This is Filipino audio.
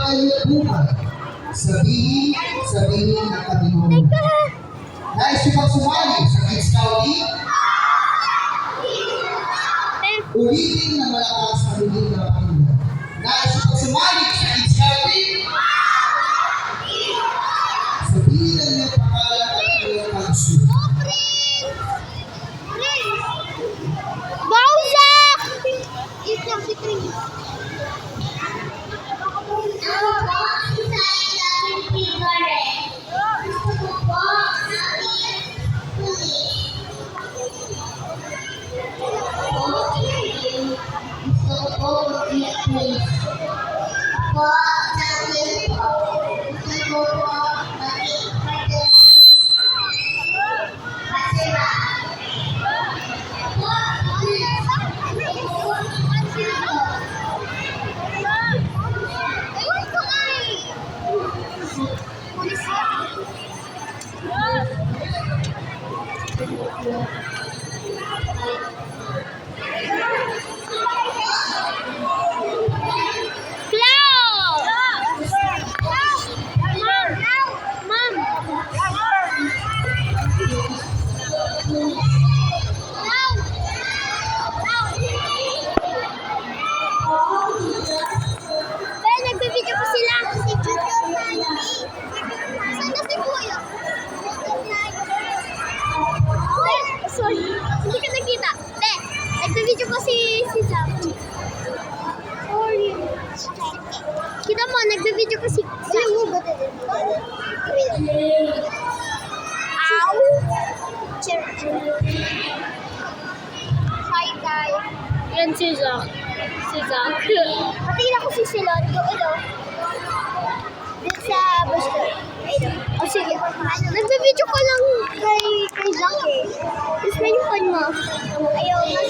kayo buhay. Sabihin ng katinunan. Nais nyo bang sumali sa Kids Scouting? Ulitin ng malakas ang ulit na Panginoon. Nais nyo bang sumali sa Kids Scouting? Sabihin ang iyong pangalan at iyong pagsusunod. Hindi ka nakita. Nagpa-video ko si Sam. Kita mo, nagpa-video ko si Sam. Ow! Hi, guys. Yan si Zach. Si Zach. Patingin ako si Silon. Ito. Dito sa bus stop. Ito. O sige. Nagpa-video ko lang kay Zach eh.